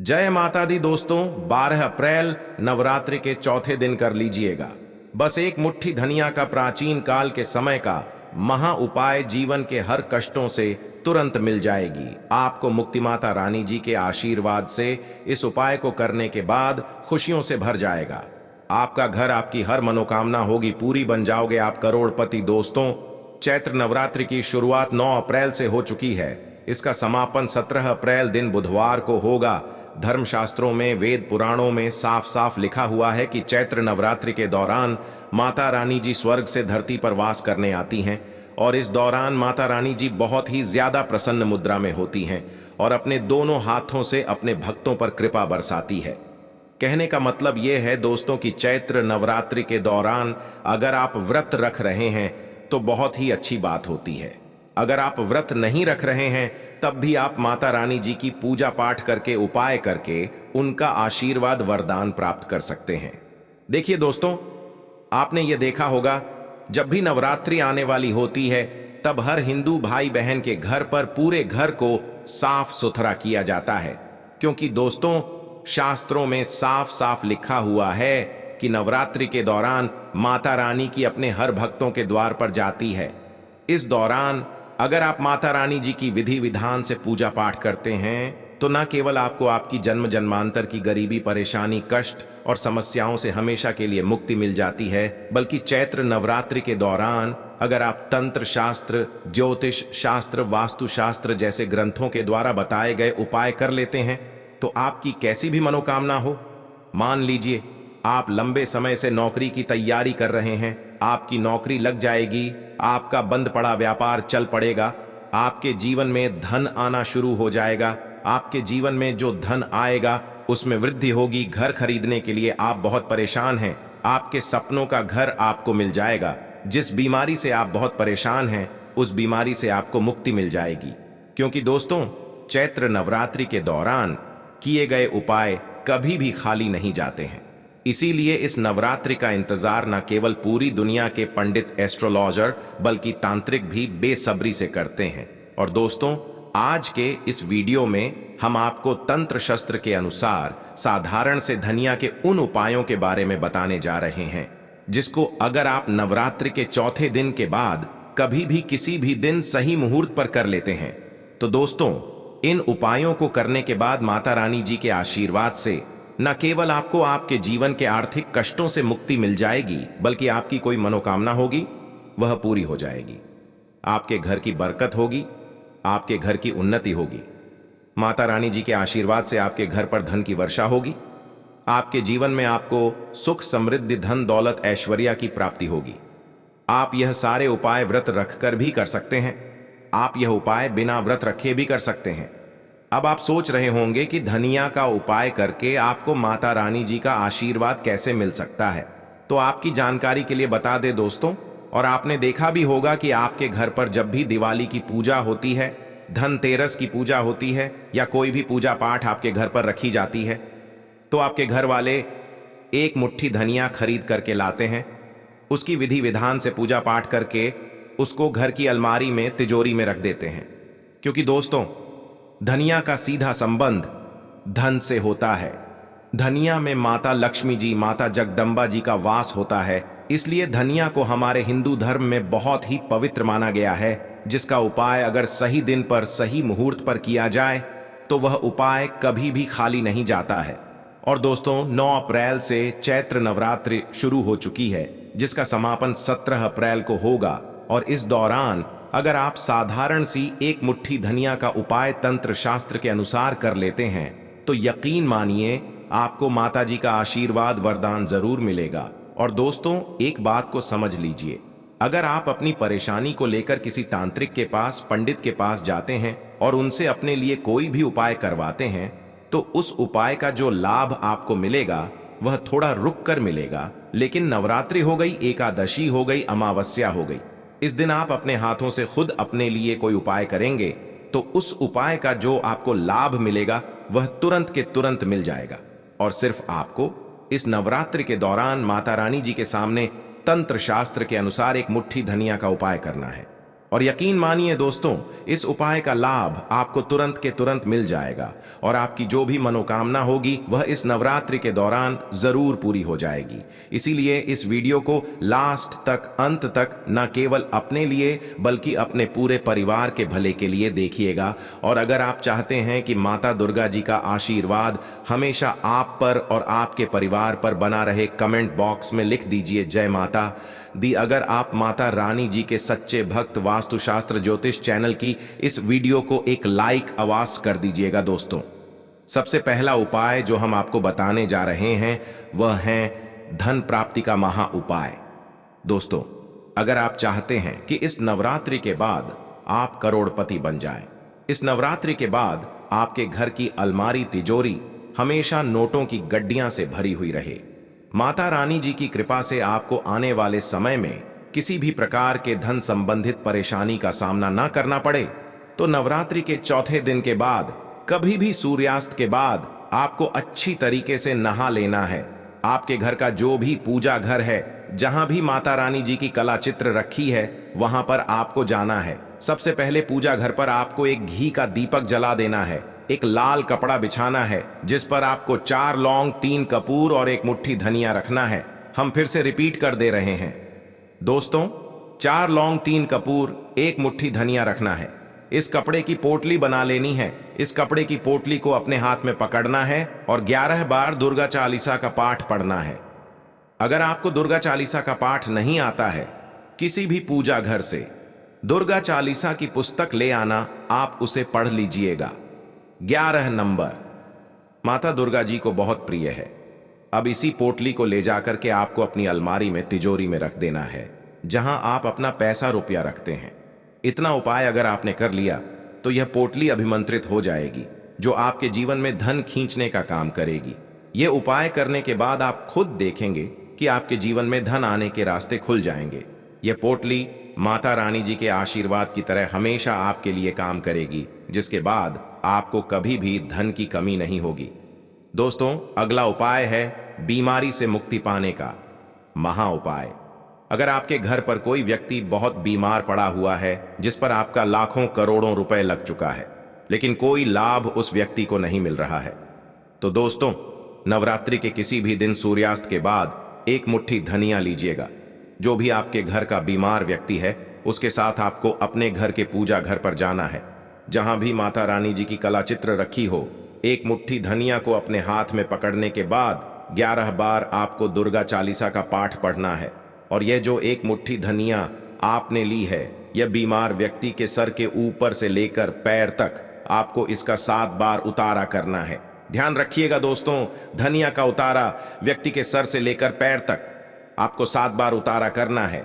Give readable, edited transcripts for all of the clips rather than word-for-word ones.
जय माता दी दोस्तों, 12 अप्रैल नवरात्रि के चौथे दिन कर लीजिएगा। बस एक मुट्ठी धनिया का प्राचीन काल के समय का महा उपाय जीवन के हर कष्टों से तुरंत मिल जाएगी। आपको मुक्ति माता रानी जी के आशीर्वाद से इस उपाय को करने के बाद खुशियों से भर जाएगा। आपका घर, आपकी हर मनोकामना होगी पूरी, बन जाओगे आप करोड़पति। दोस्तों, चैत्र नवरात्रि की शुरुआत 9 अप्रैल से हो चुकी है। इसका समापन 17 अप्रैल दिन बुधवार को होगा। धर्मशास्त्रों में, वेद पुराणों में साफ साफ लिखा हुआ है कि चैत्र नवरात्रि के दौरान माता रानी जी स्वर्ग से धरती पर वास करने आती हैं और इस दौरान माता रानी जी बहुत ही ज्यादा प्रसन्न मुद्रा में होती हैं और अपने दोनों हाथों से अपने भक्तों पर कृपा बरसाती है। कहने का मतलब यह है दोस्तों कि चैत्र नवरात्रि के दौरान अगर आप व्रत रख रहे हैं तो बहुत ही अच्छी बात होती है। अगर आप व्रत नहीं रख रहे हैं तब भी आप माता रानी जी की पूजा पाठ करके, उपाय करके उनका आशीर्वाद वरदान प्राप्त कर सकते हैं। देखिए दोस्तों, आपने ये देखा होगा जब भी नवरात्रि आने वाली होती है तब हर हिंदू भाई बहन के घर पर पूरे घर को साफ सुथरा किया जाता है, क्योंकि दोस्तों शास्त्रों में साफ साफ लिखा हुआ है कि नवरात्रि के दौरान माता रानी की अपने हर भक्तों के द्वार पर जाती है। इस दौरान अगर आप माता रानी जी की विधि विधान से पूजा पाठ करते हैं तो न केवल आपको आपकी जन्म जन्मांतर की गरीबी, परेशानी, कष्ट और समस्याओं से हमेशा के लिए मुक्ति मिल जाती है, बल्कि चैत्र नवरात्रि के दौरान अगर आप तंत्र शास्त्र, ज्योतिष शास्त्र, वास्तु शास्त्र जैसे ग्रंथों के द्वारा बताए गए उपाय कर लेते हैं तो आपकी कैसी भी मनोकामना हो, मान लीजिए आप लंबे समय से नौकरी की तैयारी कर रहे हैं, आपकी नौकरी लग जाएगी, आपका बंद पड़ा व्यापार चल पड़ेगा, आपके जीवन में धन आना शुरू हो जाएगा, आपके जीवन में जो धन आएगा उसमें वृद्धि होगी। घर खरीदने के लिए आप बहुत परेशान हैं, आपके सपनों का घर आपको मिल जाएगा। जिस बीमारी से आप बहुत परेशान हैं उस बीमारी से आपको मुक्ति मिल जाएगी, क्योंकि दोस्तों चैत्र नवरात्रि के दौरान किए गए उपाय कभी भी खाली नहीं जाते हैं। इसीलिए इस नवरात्रि का इंतजार न केवल पूरी दुनिया के पंडित, एस्ट्रोलॉजर बल्कि तांत्रिक भी बेसब्री से करते हैं। और दोस्तों, आज के इस वीडियो में हम आपको तंत्र शस्त्र के अनुसार साधारण से धनिया के उन उपायों के बारे में बताने जा रहे हैं जिसको अगर आप नवरात्रि के चौथे दिन के बाद कभी भी किसी भी दिन सही मुहूर्त पर कर लेते हैं तो दोस्तों इन उपायों को करने के बाद माता रानी जी के आशीर्वाद से न केवल आपको आपके जीवन के आर्थिक कष्टों से मुक्ति मिल जाएगी, बल्कि आपकी कोई मनोकामना होगी वह पूरी हो जाएगी। आपके घर की बरकत होगी, आपके घर की उन्नति होगी। माता रानी जी के आशीर्वाद से आपके घर पर धन की वर्षा होगी। आपके जीवन में आपको सुख, समृद्धि, धन, दौलत, ऐश्वर्या की प्राप्ति होगी। आप यह सारे उपाय व्रत रखकर भी कर सकते हैं। आप यह उपाय बिना व्रत रखे भी कर सकते हैं। अब आप सोच रहे होंगे कि धनिया का उपाय करके आपको माता रानी जी का आशीर्वाद कैसे मिल सकता है, तो आपकी जानकारी के लिए बता दें दोस्तों, और आपने देखा भी होगा कि आपके घर पर जब भी दिवाली की पूजा होती है, धनतेरस की पूजा होती है या कोई भी पूजा पाठ आपके घर पर रखी जाती है तो आपके घर वाले एक मुट्ठी धनिया खरीद करके लाते हैं। उसकी विधि विधान से पूजा पाठ करके उसको घर की अलमारी में, तिजोरी में रख देते हैं, क्योंकि दोस्तों धनिया का सीधा संबंध धन से होता है। धनिया में माता लक्ष्मी जी, माता जगदम्बा जी का वास होता है। इसलिए धनिया को हमारे हिंदू धर्म में बहुत ही पवित्र माना गया है, जिसका उपाय अगर सही दिन पर, सही मुहूर्त पर किया जाए तो वह उपाय कभी भी खाली नहीं जाता है। और दोस्तों 9 अप्रैल से चैत्र नवरात्रि शुरू हो चुकी है, जिसका समापन 17 अप्रैल को होगा। और इस दौरान अगर आप साधारण सी एक मुट्ठी धनिया का उपाय तंत्र शास्त्र के अनुसार कर लेते हैं तो यकीन मानिए आपको माता जी का आशीर्वाद, वरदान जरूर मिलेगा। और दोस्तों एक बात को समझ लीजिए, अगर आप अपनी परेशानी को लेकर किसी तांत्रिक के पास, पंडित के पास जाते हैं और उनसे अपने लिए कोई भी उपाय करवाते हैं तो उस उपाय का जो लाभ आपको मिलेगा वह थोड़ा रुक कर मिलेगा। लेकिन नवरात्रि हो गई, एकादशी हो गई, अमावस्या हो गई, इस दिन आप अपने हाथों से खुद अपने लिए कोई उपाय करेंगे तो उस उपाय का जो आपको लाभ मिलेगा वह तुरंत के तुरंत मिल जाएगा। और सिर्फ आपको इस नवरात्रि के दौरान माता रानी जी के सामने तंत्र शास्त्र के अनुसार एक मुट्ठी धनिया का उपाय करना है। और यकीन मानिए दोस्तों, इस उपाय का लाभ आपको तुरंत के तुरंत मिल जाएगा और आपकी जो भी मनोकामना होगी वह इस नवरात्रि के दौरान जरूर पूरी हो जाएगी। इसीलिए इस वीडियो को लास्ट तक, अंत तक न केवल अपने लिए बल्कि अपने पूरे परिवार के भले के लिए देखिएगा। और अगर आप चाहते हैं कि माता दुर्गा जी का आशीर्वाद हमेशा आप पर और आपके परिवार पर बना रहे, कमेंट बॉक्स में लिख दीजिए जय माता दी। अगर आप माता रानी जी के सच्चे भक्त, वास्तुशास्त्र ज्योतिष चैनल की इस वीडियो को एक लाइक अवश्य कर दीजिएगा। दोस्तों, सबसे पहला उपाय जो हम आपको बताने जा रहे हैं वह है धन प्राप्ति का महा उपाय। दोस्तों, अगर आप चाहते हैं कि इस नवरात्रि के बाद आप करोड़पति बन जाएं, इस नवरात्रि के बाद आपके घर की अलमारी, तिजोरी हमेशा नोटों की गड्डियां से भरी हुई रहे, माता रानी जी की कृपा से आपको आने वाले समय में किसी भी प्रकार के धन संबंधित परेशानी का सामना ना करना पड़े, तो नवरात्रि के चौथे दिन के बाद कभी भी सूर्यास्त के बाद आपको अच्छी तरीके से नहा लेना है। आपके घर का जो भी पूजा घर है, जहां भी माता रानी जी की कला चित्र रखी है, वहां पर आपको जाना है। सबसे पहले पूजा घर पर आपको एक घी का दीपक जला देना है, एक लाल कपड़ा बिछाना है जिस पर आपको 4 लौंग, 3 कपूर और एक मुट्ठी धनिया रखना है। हम फिर से रिपीट कर दे रहे हैं दोस्तों, 4 लौंग, 3 कपूर, 1 मुट्ठी धनिया रखना है। इस कपड़े की पोटली बना लेनी है। इस कपड़े की पोटली को अपने हाथ में पकड़ना है और 11 बार दुर्गा चालीसा का पाठ पढ़ना है। अगर आपको दुर्गा चालीसा का पाठ नहीं आता है, किसी भी पूजा घर से दुर्गा चालीसा की पुस्तक ले आना, आप उसे पढ़ लीजिएगा। 11 नंबर माता दुर्गा जी को बहुत प्रिय है। अब इसी पोटली को ले जाकर के आपको अपनी अलमारी में, तिजोरी में रख देना है, जहां आप अपना पैसा रुपया रखते हैं। इतना उपाय अगर आपने कर लिया तो यह पोटली अभिमंत्रित हो जाएगी, जो आपके जीवन में धन खींचने का काम करेगी। यह उपाय करने के बाद आप खुद देखेंगे कि आपके जीवन में धन आने के रास्ते खुल जाएंगे। यह पोटली माता रानी जी के आशीर्वाद की तरह हमेशा आपके लिए काम करेगी, जिसके बाद आपको कभी भी धन की कमी नहीं होगी। दोस्तों, अगला उपाय है बीमारी से मुक्ति पाने का महा उपाय। अगर आपके घर पर कोई व्यक्ति बहुत बीमार पड़ा हुआ है, जिस पर आपका लाखों करोड़ों रुपए लग चुका है, लेकिन कोई लाभ उस व्यक्ति को नहीं मिल रहा है, तो दोस्तों, नवरात्रि के किसी भी दिन सूर्यास्त के बाद 1 मुट्ठी धनिया लीजिएगा। जो भी आपके घर का बीमार व्यक्ति है, उसके साथ आपको अपने घर के पूजा घर पर जाना है, जहां भी माता रानी जी की कला चित्र रखी हो। 1 मुट्ठी धनिया को अपने हाथ में पकड़ने के बाद 11 बार आपको दुर्गा चालीसा का पाठ पढ़ना है। और यह जो 1 मुट्ठी धनिया आपने ली है, यह बीमार व्यक्ति के सर के ऊपर से लेकर पैर तक आपको इसका 7 बार उतारा करना है। ध्यान रखिएगा दोस्तों, धनिया का उतारा व्यक्ति के सर से लेकर पैर तक आपको 7 बार उतारा करना है।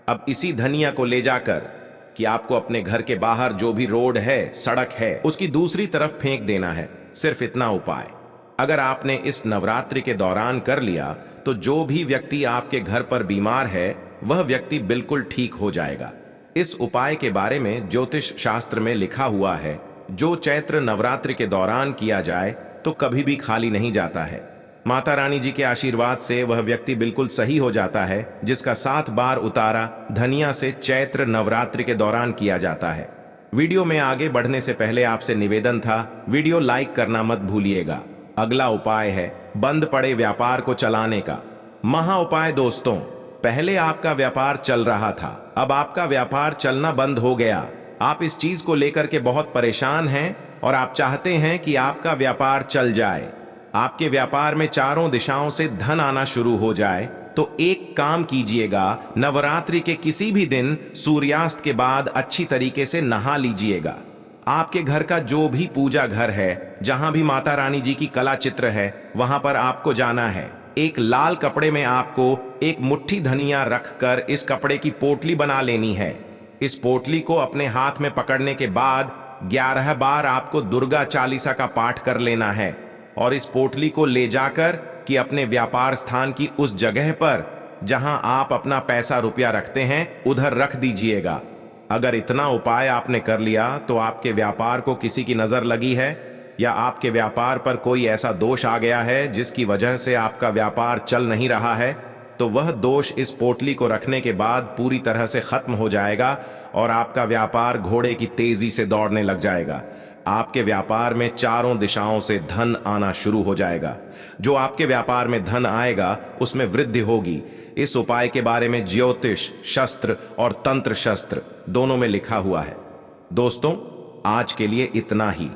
अब इसी धनिया को ले जाकर कि आपको अपने घर के बाहर जो भी रोड है, सड़क है, उसकी दूसरी तरफ फेंक देना है। सिर्फ इतना उपाय अगर आपने इस नवरात्रि के दौरान कर लिया, तो जो भी व्यक्ति आपके घर पर बीमार है, वह व्यक्ति बिल्कुल ठीक हो जाएगा। इस उपाय के बारे में ज्योतिष शास्त्र में लिखा हुआ है, जो चैत्र नवरात्रि के दौरान किया जाए तो कभी भी खाली नहीं जाता है। माता रानी जी के आशीर्वाद से वह व्यक्ति बिल्कुल सही हो जाता है, जिसका 7 बार उतारा धनिया से चैत्र नवरात्रि के दौरान किया जाता है। वीडियो में आगे बढ़ने से पहले आपसे निवेदन था, वीडियो लाइक करना मत भूलिएगा। अगला उपाय है बंद पड़े व्यापार को चलाने का महा उपाय। दोस्तों, पहले आपका व्यापार चल रहा था, अब आपका व्यापार चलना बंद हो गया। आप इस चीज को लेकर के बहुत परेशान हैं और आप चाहते हैं कि आपका व्यापार चल जाए, आपके व्यापार में चारों दिशाओं से धन आना शुरू हो जाए। तो एक काम कीजिएगा, नवरात्रि के किसी भी दिन सूर्यास्त के बाद अच्छी तरीके से नहा लीजिएगा। आपके घर का जो भी पूजा घर है, जहां भी माता रानी जी की कला चित्र है, वहां पर आपको जाना है। एक लाल कपड़े में आपको 1 मुट्ठी धनिया रखकर इस कपड़े की पोटली बना लेनी है। इस पोटली को अपने हाथ में पकड़ने के बाद 11 बार आपको दुर्गा चालीसा का पाठ कर लेना है और इस पोटली को ले जाकर कि अपने व्यापार स्थान की उस जगह पर जहां आप अपना पैसा रुपया रखते हैं, उधर रख दीजिएगा। अगर इतना उपाय आपने कर लिया तो आपके व्यापार को किसी की नजर लगी है या आपके व्यापार पर कोई ऐसा दोष आ गया है जिसकी वजह से आपका व्यापार चल नहीं रहा है, तो वह दोष इस पोटली को रखने के बाद पूरी तरह से खत्म हो जाएगा और आपका व्यापार घोड़े की तेजी से दौड़ने लग जाएगा। आपके व्यापार में चारों दिशाओं से धन आना शुरू हो जाएगा। जो आपके व्यापार में धन आएगा उसमें वृद्धि होगी। इस उपाय के बारे में ज्योतिष शस्त्र और तंत्र शस्त्र दोनों में लिखा हुआ है। दोस्तों, आज के लिए इतना ही।